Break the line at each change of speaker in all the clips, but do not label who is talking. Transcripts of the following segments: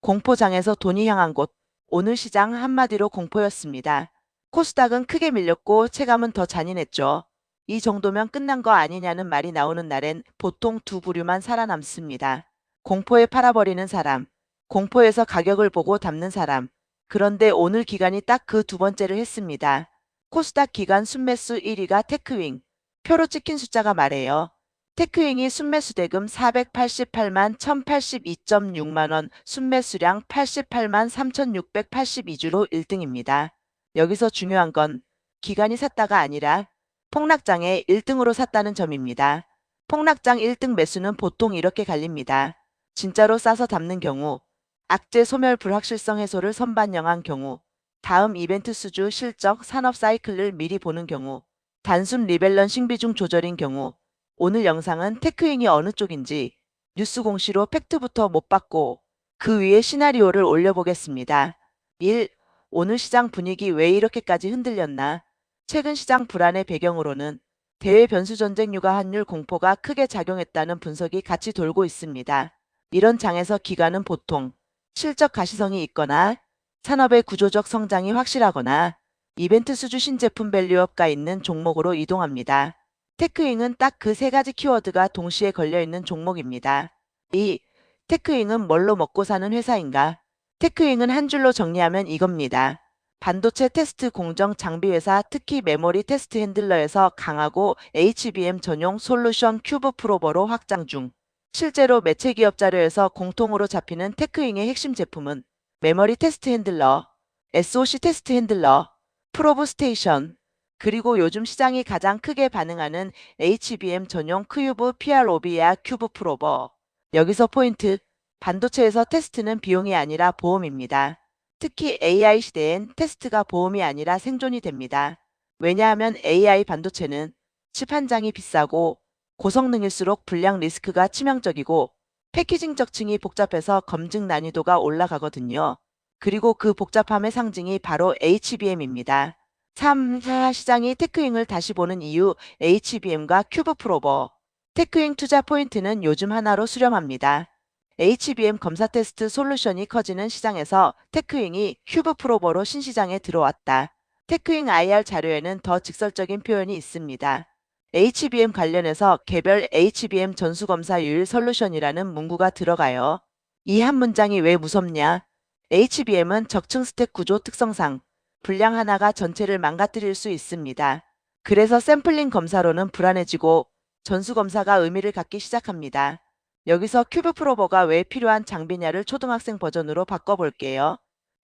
공포장에서 돈이 향한 곳. 오늘 시장 한마디로 공포였습니다. 코스닥은 크게 밀렸고 체감은 더 잔인했죠. 이 정도면 끝난 거 아니냐는 말이 나오는 날엔 보통 두 부류만 살아남습니다. 공포에 팔아버리는 사람, 공포에서 가격을 보고 담는 사람. 그런데 오늘 기간이 딱 그 두 번째를 했습니다. 코스닥 기간 순매수 1위가 테크윙. 표로 찍힌 숫자가 말해요. 테크윙이 순매수 대금 488만 1082.6만원, 순매수량 88만 3682주로 1등입니다. 여기서 중요한 건 기관이 샀다가 아니라 폭락장에 1등으로 샀다는 점입니다. 폭락장 1등 매수는 보통 이렇게 갈립니다. 진짜로 싸서 담는 경우, 악재 소멸 불확실성 해소를 선반영한 경우, 다음 이벤트 수주 실적 산업 사이클을 미리 보는 경우, 단순 리밸런싱 비중 조절인 경우. 오늘 영상은 테크윙이 어느 쪽인지 뉴스 공시로 팩트부터 못 받고 그 위에 시나리오를 올려보겠습니다. 1. 오늘 시장 분위기 왜 이렇게까지 흔들렸나? 최근 시장 불안의 배경으로는 대외 변수 전쟁 유가 환율 공포가 크게 작용했다는 분석이 같이 돌고 있습니다. 이런 장에서 기관은 보통 실적 가시성이 있거나 산업의 구조적 성장이 확실하거나 이벤트 수주 신제품 밸류업가 있는 종목으로 이동합니다. 테크윙은 딱 그 세 가지 키워드가 동시에 걸려있는 종목입니다. 2. 테크윙은 뭘로 먹고 사는 회사인가? 테크윙은 한 줄로 정리하면 이겁니다. 반도체 테스트 공정 장비 회사, 특히 메모리 테스트 핸들러에서 강하고 HBM 전용 솔루션 큐브 프로버로 확장 중. 실제로 매체 기업 자료에서 공통으로 잡히는 테크윙의 핵심 제품은 메모리 테스트 핸들러, SoC 테스트 핸들러, 프로브 스테이션, 그리고 요즘 시장이 가장 크게 반응하는 HBM 전용 큐브 PROB야 큐브 프로버. 여기서 포인트. 반도체에서 테스트는 비용이 아니라 보험입니다. 특히 AI 시대엔 테스트가 보험이 아니라 생존이 됩니다. 왜냐하면 AI 반도체는 칩 한 장이 비싸고 고성능일수록 불량 리스크가 치명적이고 패키징 적층이 복잡해서 검증 난이도가 올라가거든요. 그리고 그 복잡함의 상징이 바로 HBM입니다. 3. 시장이 테크윙을 다시 보는 이유. HBM과 큐브 프로버. 테크윙 투자 포인트는 요즘 하나로 수렴합니다. HBM 검사 테스트 솔루션이 커지는 시장에서 테크윙이 큐브 프로버로 신시장에 들어왔다. 테크윙 IR 자료에는 더 직설적인 표현이 있습니다. HBM 관련해서 개별 HBM 전수검사율 솔루션이라는 문구가 들어가요. 이 한 문장이 왜 무섭냐? HBM은 적층 스택 구조 특성상 불량 하나가 전체를 망가뜨릴 수 있습니다. 그래서 샘플링 검사로는 불안해지고 전수검사가 의미를 갖기 시작합니다. 여기서 큐브 프로버가 왜 필요한 장비냐를 초등학생 버전으로 바꿔볼게요.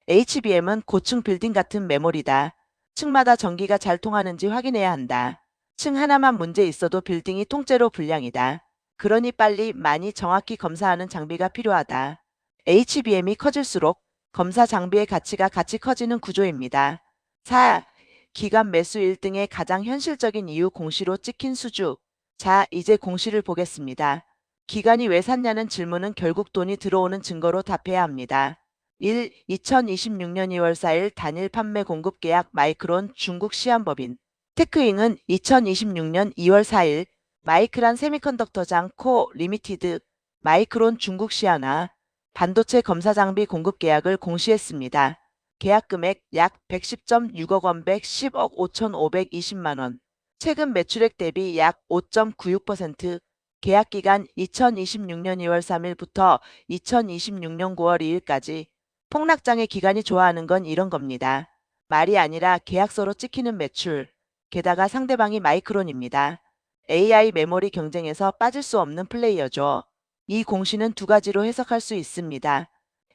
HBM은 고층 빌딩 같은 메모리다. 층마다 전기가 잘 통하는지 확인해야 한다. 층 하나만 문제 있어도 빌딩이 통째로 불량이다. 그러니 빨리 많이 정확히 검사하는 장비가 필요하다. HBM이 커질수록 검사 장비의 가치가 같이 커지는 구조입니다. 4. 기관 매수 1등의 가장 현실적인 이유 공시로 찍힌 수주. 자, 이제 공시를 보겠습니다. 기관이 왜 샀냐는 질문은 결국 돈이 들어오는 증거로 답해야 합니다. 1. 2026년 2월 4일 단일 판매 공급 계약 마이크론 중국 시한법인. 테크윙은 2026년 2월 4일 마이크란 세미컨덕터장 코 리미티드 마이크론 중국 시한화 반도체 검사 장비 공급 계약을 공시했습니다. 계약 금액 약 110.6억 원 110억 5,520만 원. 최근 매출액 대비 약 5.96%. 계약 기간 2026년 2월 3일부터 2026년 9월 2일까지. 폭락장의 기간이 좋아하는 건 이런 겁니다. 말이 아니라 계약서로 찍히는 매출. 게다가 상대방이 마이크론입니다. AI 메모리 경쟁에서 빠질 수 없는 플레이어죠. 이 공시는 두 가지로 해석할 수 있습니다.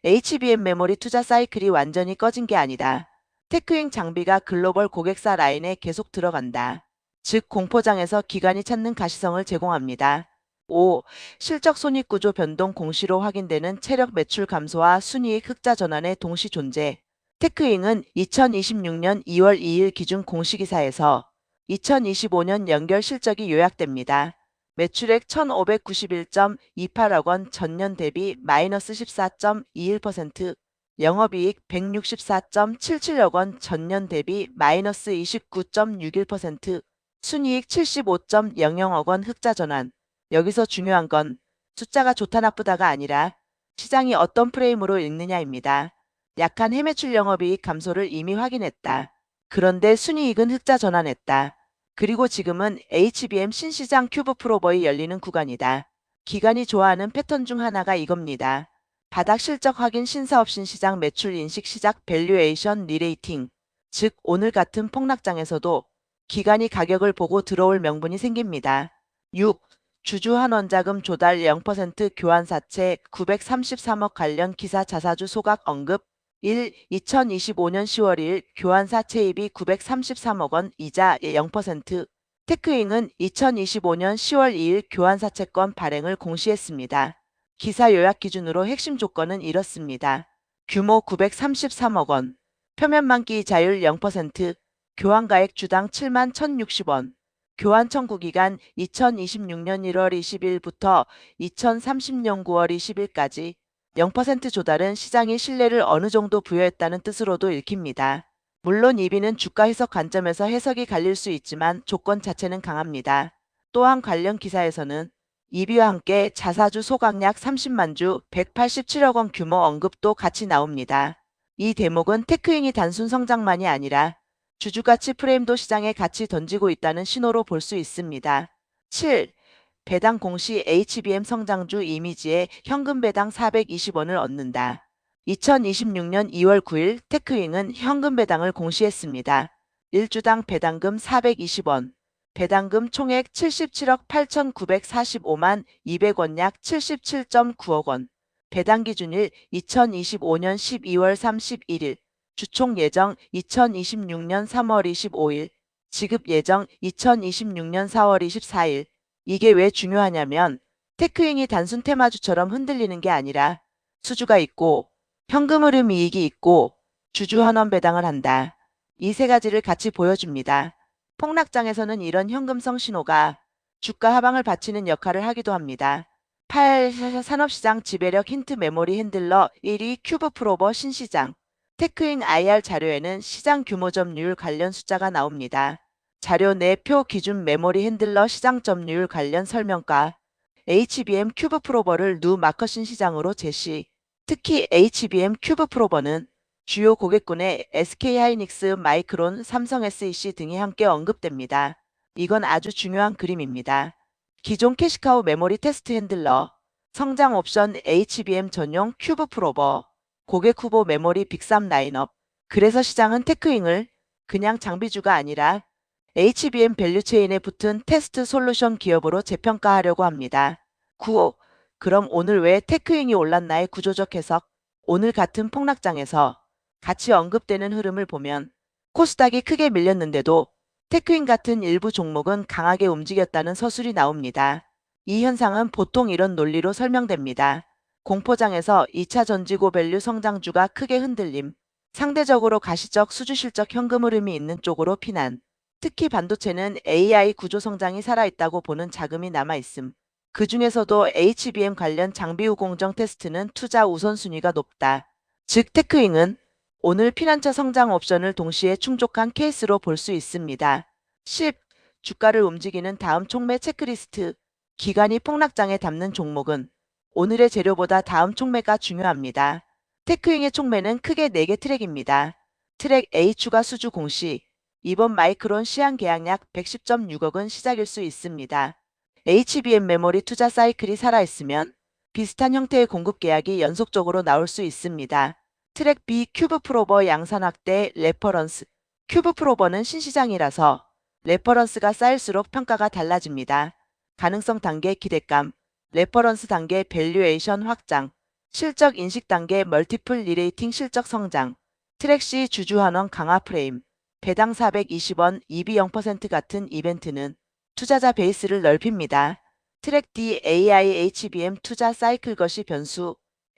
HBM 메모리 투자 사이클이 완전히 꺼진 게 아니다. 테크윙 장비가 글로벌 고객사 라인에 계속 들어간다. 즉 공포장에서 기관이 찾는 가시성을 제공합니다. 5. 실적 손익구조 변동 공시로 확인되는 체력 매출 감소와 순이익 흑자 전환의 동시 존재. 테크윙은 2026년 2월 2일 기준 공시기사에서 2025년 연결 실적이 요약됩니다. 매출액 1,591.28억 원 전년 대비 마이너스 14.21%, 영업이익 164.77억 원 전년 대비 마이너스 29.61%, 순이익 75.00억 원 흑자 전환. 여기서 중요한 건 숫자가 좋다 나쁘다가 아니라 시장이 어떤 프레임으로 읽느냐입니다. 약한 해매출 영업이익 감소를 이미 확인했다. 그런데 순이익은 흑자 전환했다. 그리고 지금은 HBM 신시장 큐브 프로버이 열리는 구간이다. 기관이 좋아하는 패턴 중 하나가 이겁니다. 바닥 실적 확인 신사업 신시장 매출 인식 시작 밸류에이션 리레이팅. 즉 오늘 같은 폭락장에서도 기관이 가격을 보고 들어올 명분이 생깁니다. 6. 주주한 원자금 조달 0% 교환사채 933억 관련 기사 자사주 소각 언급 1. 2025년 10월 1일 교환사 채입이 933억 원 이자 0%. 테크잉은 2025년 10월 2일 교환사 채권 발행을 공시했습니다. 기사 요약 기준으로 핵심 조건은 이렇습니다. 규모 933억 원, 표면 만기 이자율 0%, 교환가액 주당 7만 1,060원, 교환 청구 기간 2026년 1월 20일부터 2030년 9월 20일까지 0% 조달은 시장이 신뢰를 어느 정도 부여했다는 뜻으로도 읽힙니다. 물론 이비는 주가 해석 관점에서 해석이 갈릴 수 있지만 조건 자체는 강합니다. 또한 관련 기사에서는 이비와 함께 자사주 소각약 30만 주 187억 원 규모 언급도 같이 나옵니다. 이 대목은 테크잉이 단순 성장만이 아니라 주주가치 프레임도 시장에 같이 던지고 있다는 신호로 볼 수 있습니다. 7. 배당 공시 HBM 성장주 이미지에 현금 배당 420원을 얻는다. 2026년 2월 9일 테크잉은 현금 배당을 공시했습니다. 1주당 배당금 420원, 배당금 총액 77억 8,945만 200원 약 77.9억 원, 배당 기준일 2025년 12월 31일, 주총 예정 2026년 3월 25일, 지급 예정 2026년 4월 24일. 이게 왜 중요하냐면 테크잉이 단순 테마주처럼 흔들리는 게 아니라 수주가 있고 현금 흐름 이익이 있고 주주 환원 배당을 한다. 이 세 가지를 같이 보여줍니다. 폭락장에서는 이런 현금성 신호가 주가 하방을 받치는 역할을 하기도 합니다. 8. 산업시장 지배력 힌트 메모리 핸들러 1위 큐브 프로버 신시장. 테크잉 IR 자료에는 시장 규모 점유율 관련 숫자가 나옵니다. 자료 내 표 기준 메모리 핸들러 시장 점유율 관련 설명과 HBM 큐브 프로버를 누 마커신 시장으로 제시. 특히 HBM 큐브 프로버는 주요 고객군의 SK하이닉스, 마이크론, 삼성 SEC 등이 함께 언급됩니다. 이건 아주 중요한 그림입니다. 기존 캐시카우 메모리 테스트 핸들러, 성장 옵션 HBM 전용 큐브 프로버, 고객 후보 메모리 빅3 라인업. 그래서 시장은 테크잉을 그냥 장비주가 아니라 HBM 밸류체인에 붙은 테스트 솔루션 기업으로 재평가하려고 합니다. 9. 그럼 오늘 왜 테크잉이 올랐나의 구조적 해석. 오늘 같은 폭락장에서 같이 언급되는 흐름을 보면 코스닥이 크게 밀렸는데도 테크잉 같은 일부 종목은 강하게 움직였다는 서술이 나옵니다. 이 현상은 보통 이런 논리로 설명됩니다. 공포장에서 2차 전지고 밸류 성장주가 크게 흔들림, 상대적으로 가시적 수주실적 현금 흐름이 있는 쪽으로 피난, 특히 반도체는 AI 구조 성장이 살아있다고 보는 자금이 남아있음. 그 중에서도 HBM 관련 장비 후 공정 테스트는 투자 우선순위가 높다. 즉 테크잉은 오늘 피난처 성장 옵션을 동시에 충족한 케이스로 볼 수 있습니다. 10. 주가를 움직이는 다음 촉매 체크리스트. 기관이 폭락장에 담는 종목은 오늘의 재료보다 다음 촉매가 중요합니다. 테크잉의 촉매는 크게 4개 트랙입니다. 트랙 A 추가 수주 공시. 이번 마이크론 시향 계약약 110.6억은 시작일 수 있습니다. HBM 메모리 투자 사이클이 살아있으면 비슷한 형태의 공급 계약이 연속적으로 나올 수 있습니다. 트랙 B 큐브 프로버 양산 확대 레퍼런스. 큐브 프로버는 신시장이라서 레퍼런스가 쌓일수록 평가가 달라집니다. 가능성 단계 기대감, 레퍼런스 단계 밸류에이션 확장, 실적 인식 단계 멀티플 리레이팅 실적 성장, 트랙 C 주주 환원 강화 프레임, 배당 420원, EB 0% 같은 이벤트는 투자자 베이스를 넓힙니다. 트랙 D AI HBM 투자 사이클 것이 변수,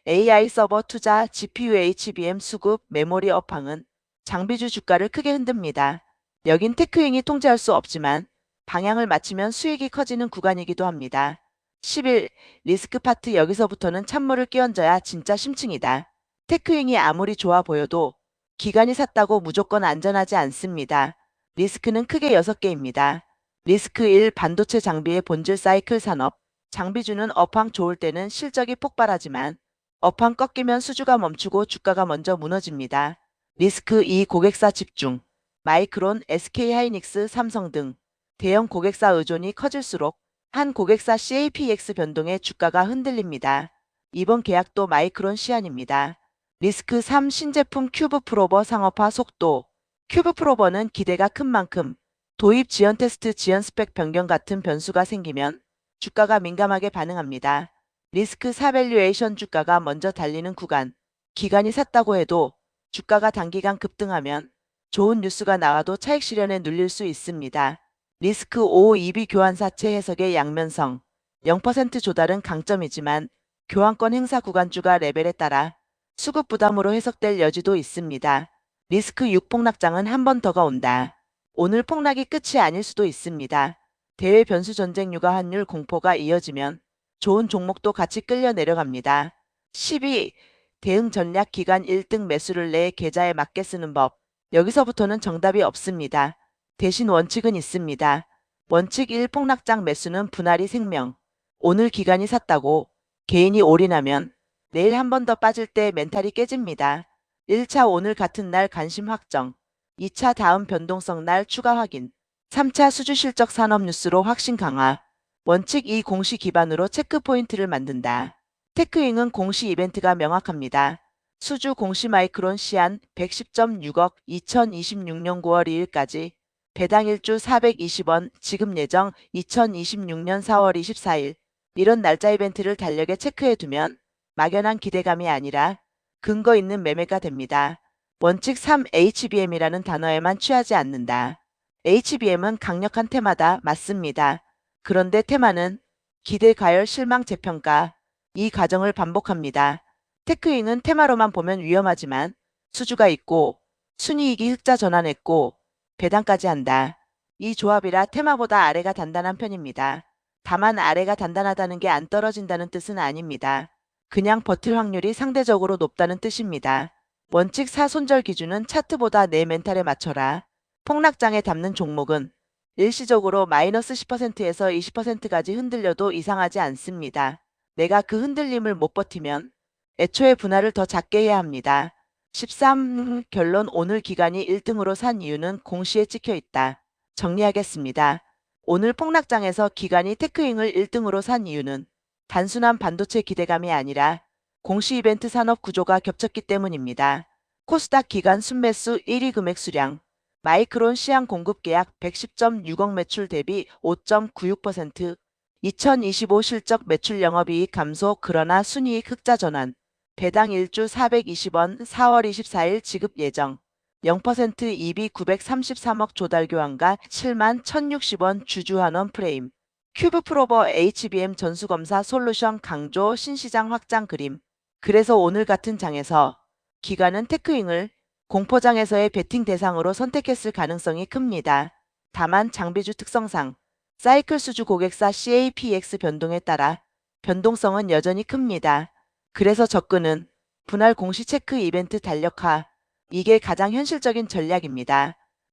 AI 서버 투자 GPU HBM 수급 메모리 업황은 장비주 주가를 크게 흔듭니다. 여긴 테크잉이 통제할 수 없지만 방향을 맞추면 수익이 커지는 구간이기도 합니다. 11. 리스크 파트. 여기서부터는 찬물을 끼얹어야 진짜 심층이다. 테크잉이 아무리 좋아 보여도 기관이 샀다고 무조건 안전하지 않습니다. 리스크는 크게 6개입니다. 리스크 1. 반도체 장비의 본질 사이클 산업. 장비주는 업황 좋을 때는 실적이 폭발하지만 업황 꺾이면 수주가 멈추고 주가가 먼저 무너집니다. 리스크 2 고객사 집중. 마이크론, SK하이닉스, 삼성 등 대형 고객사 의존이 커질수록 한 고객사 CAPX 변동에 주가가 흔들립니다. 이번 계약도 마이크론 시안입니다. 리스크 3 신제품 큐브 프로버 상업화 속도. 큐브 프로버는 기대가 큰 만큼 도입 지연 테스트 지연 스펙 변경 같은 변수가 생기면 주가가 민감하게 반응합니다. 리스크 4 밸류에이션 주가가 먼저 달리는 구간. 기관이 샀다고 해도 주가가 단기간 급등하면 좋은 뉴스가 나와도 차익 실현에 눌릴 수 있습니다. 리스크 5 EB 교환사채 해석의 양면성. 0% 조달은 강점이지만 교환권 행사 구간주가 레벨에 따라 수급 부담으로 해석될 여지도 있습니다. 리스크 6 폭락장은 한 번 더가 온다. 오늘 폭락이 끝이 아닐 수도 있습니다. 대외 변수 전쟁 유가 환율 공포가 이어지면 좋은 종목도 같이 끌려 내려갑니다. 12. 대응 전략 기간 1등 매수를 내 계좌에 맞게 쓰는 법. 여기서부터는 정답이 없습니다. 대신 원칙은 있습니다. 원칙 1 폭락장 매수는 분할이 생명. 오늘 기관이 샀다고 개인이 올인하면 내일 한 번 더 빠질 때 멘탈이 깨집니다. 1차 오늘 같은 날 관심 확정. 2차 다음 변동성 날 추가 확인. 3차 수주 실적 산업 뉴스로 확신 강화. 원칙 2 공시 기반으로 체크 포인트를 만든다. 테크윙은 공시 이벤트가 명확합니다. 수주 공시 마이크론 시안 110.6억 2026년 9월 2일까지 배당 1주 420원 지급 예정 2026년 4월 24일. 이런 날짜 이벤트를 달력에 체크해두면 막연한 기대감이 아니라 근거 있는 매매가 됩니다. 원칙 3 HBM이라는 단어에만 취하지 않는다. HBM은 강력한 테마다 맞습니다. 그런데 테마는 기대 가열 실망 재평가 이 과정을 반복합니다. 테크윙은 테마로만 보면 위험하지만 수주가 있고 순이익이 흑자 전환했고 배당까지 한다. 이 조합이라 테마보다 아래가 단단한 편입니다. 다만 아래가 단단하다는 게 안 떨어진다는 뜻은 아닙니다. 그냥 버틸 확률이 상대적으로 높다는 뜻입니다. 원칙 4 손절 기준은 차트보다 내 멘탈에 맞춰라. 폭락장에 담는 종목은 일시적으로 마이너스 10%에서 20%까지 흔들려도 이상하지 않습니다. 내가 그 흔들림을 못 버티면 애초에 분할을 더 작게 해야 합니다. 13. 결론 오늘 기관이 1등으로 산 이유는 공시에 찍혀 있다. 정리하겠습니다. 오늘 폭락장에서 기관이 테크윙을 1등으로 산 이유는 단순한 반도체 기대감이 아니라 공시 이벤트 산업 구조가 겹쳤기 때문입니다. 코스닥 기관 순매수 1위 금액 수량. 마이크론 시안 공급 계약 110.6억 매출 대비 5.96%. 2025 실적 매출 영업이익 감소 그러나 순이익 흑자 전환. 배당 1주 420원 4월 24일 지급 예정. 0% EB 933억 조달 교환가 7만 1060원 주주환원 프레임. 큐브 프로버 HBM 전수검사 솔루션 강조 신시장 확장 그림. 그래서 오늘 같은 장에서 기관은 테크윙을 공포장에서의 베팅 대상으로 선택했을 가능성이 큽니다. 다만 장비주 특성상 사이클 수주 고객사 CAPX 변동에 따라 변동성은 여전히 큽니다. 그래서 접근은 분할 공시 체크 이벤트 달력화. 이게 가장 현실적인 전략입니다.